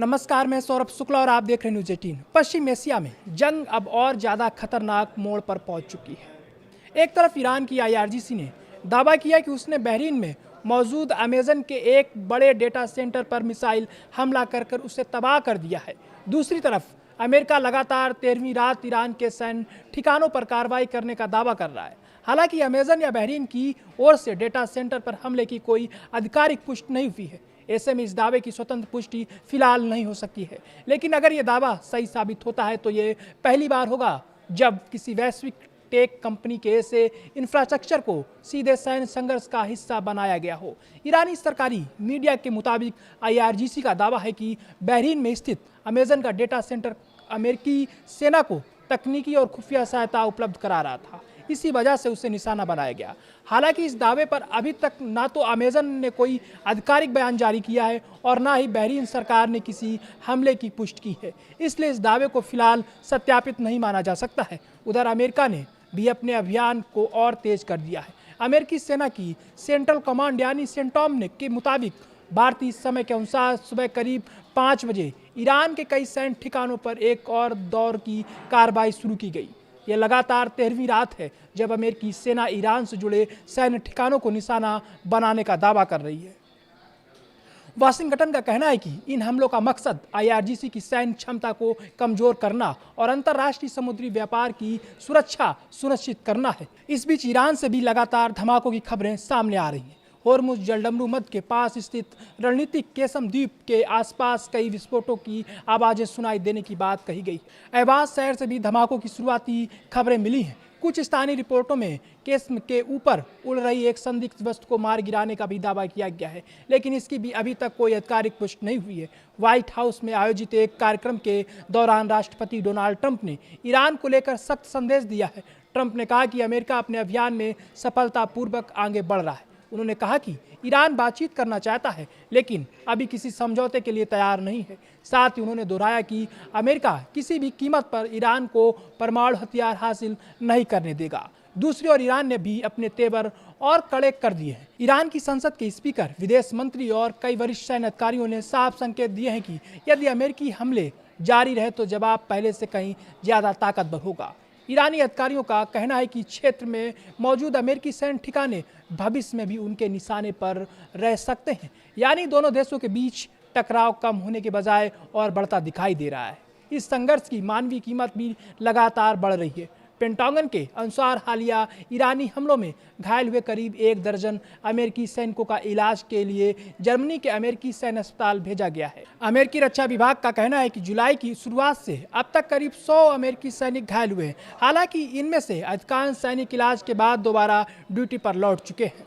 नमस्कार, मैं सौरभ शुक्ला और आप देख रहे हैं न्यूज़ 18। पश्चिम एशिया में जंग अब और ज़्यादा खतरनाक मोड़ पर पहुंच चुकी है। एक तरफ ईरान की आईआरजीसी ने दावा किया कि उसने बहरीन में मौजूद अमेजन के एक बड़े डेटा सेंटर पर मिसाइल हमला कर उसे तबाह कर दिया है। दूसरी तरफ अमेरिका लगातार 13वीं रात ईरान के सैन्य ठिकानों पर कार्रवाई करने का दावा कर रहा है। हालांकि अमेजन या बहरीन की ओर से डेटा सेंटर पर हमले की कोई आधिकारिक पुष्टि नहीं हुई है। ऐसे में इस दावे की स्वतंत्र पुष्टि फिलहाल नहीं हो सकती है, लेकिन अगर ये दावा सही साबित होता है तो ये पहली बार होगा जब किसी वैश्विक टेक कंपनी के ऐसे इंफ्रास्ट्रक्चर को सीधे सैन्य संघर्ष का हिस्सा बनाया गया हो। ईरानी सरकारी मीडिया के मुताबिक आईआरजीसी का दावा है कि बहरीन में स्थित अमेजन का डेटा सेंटर अमेरिकी सेना को तकनीकी और खुफिया सहायता उपलब्ध करा रहा था, इसी वजह से उसे निशाना बनाया गया। हालांकि इस दावे पर अभी तक ना तो अमेजन ने कोई आधिकारिक बयान जारी किया है और ना ही बहरीन सरकार ने किसी हमले की पुष्टि की है, इसलिए इस दावे को फिलहाल सत्यापित नहीं माना जा सकता है। उधर अमेरिका ने भी अपने अभियान को और तेज कर दिया है। अमेरिकी सेना की सेंट्रल कमांड यानी सेंटॉम ने के मुताबिक भारतीय समय के अनुसार सुबह करीब 5 बजे ईरान के कई सैन्य ठिकानों पर एक और दौर की कार्रवाई शुरू की गई। यह लगातार 13वीं रात है जब अमेरिकी सेना ईरान से जुड़े सैन्य ठिकानों को निशाना बनाने का दावा कर रही है। वाशिंगटन का कहना है कि इन हमलों का मकसद आईआरजीसी की सैन्य क्षमता को कमजोर करना और अंतर्राष्ट्रीय समुद्री व्यापार की सुरक्षा सुनिश्चित करना है। इस बीच ईरान से भी लगातार धमाकों की खबरें सामने आ रही हैं। होर्मुज जलडमरू मध्य के पास स्थित रणनीतिक केसम द्वीप के आसपास कई विस्फोटों की आवाजें सुनाई देने की बात कही गई। अहवाज शहर से भी धमाकों की शुरुआती खबरें मिली हैं। कुछ स्थानीय रिपोर्टों में केसम के ऊपर उड़ रही एक संदिग्ध वस्तु को मार गिराने का भी दावा किया गया है, लेकिन इसकी भी अभी तक कोई आधिकारिक पुष्टि नहीं हुई है। व्हाइट हाउस में आयोजित एक कार्यक्रम के दौरान राष्ट्रपति डोनाल्ड ट्रंप ने ईरान को लेकर सख्त संदेश दिया है। ट्रंप ने कहा कि अमेरिका अपने अभियान में सफलतापूर्वक आगे बढ़ रहा है। उन्होंने कहा कि ईरान बातचीत करना चाहता है, लेकिन अभी किसी समझौते के लिए तैयार नहीं है। साथ ही उन्होंने दोहराया कि अमेरिका किसी भी कीमत पर ईरान को परमाणु हथियार हासिल नहीं करने देगा। दूसरी ओर ईरान ने भी अपने तेवर और कड़े कर दिए हैं। ईरान की संसद के स्पीकर, विदेश मंत्री और कई वरिष्ठ सैन्य अधिकारियों ने साफ संकेत दिए हैं कि यदि अमेरिकी हमले जारी रहे तो जवाब पहले से कहीं ज्यादा ताकतवर होगा। ईरानी अधिकारियों का कहना है कि क्षेत्र में मौजूद अमेरिकी सैन्य ठिकाने भविष्य में भी उनके निशाने पर रह सकते हैं, यानी दोनों देशों के बीच टकराव कम होने के बजाय और बढ़ता दिखाई दे रहा है। इस संघर्ष की मानवीय कीमत भी लगातार बढ़ रही है। पेंटागन के अनुसार हालिया ईरानी हमलों में घायल हुए करीब 1 दर्जन अमेरिकी सैनिकों का इलाज के लिए जर्मनी के अमेरिकी सैन्य अस्पताल भेजा गया है। अमेरिकी रक्षा विभाग का कहना है कि जुलाई की शुरुआत से अब तक करीब 100 अमेरिकी सैनिक घायल हुए हैं। हालांकि इनमें से अधिकांश सैनिक इलाज के बाद दोबारा ड्यूटी पर लौट चुके हैं।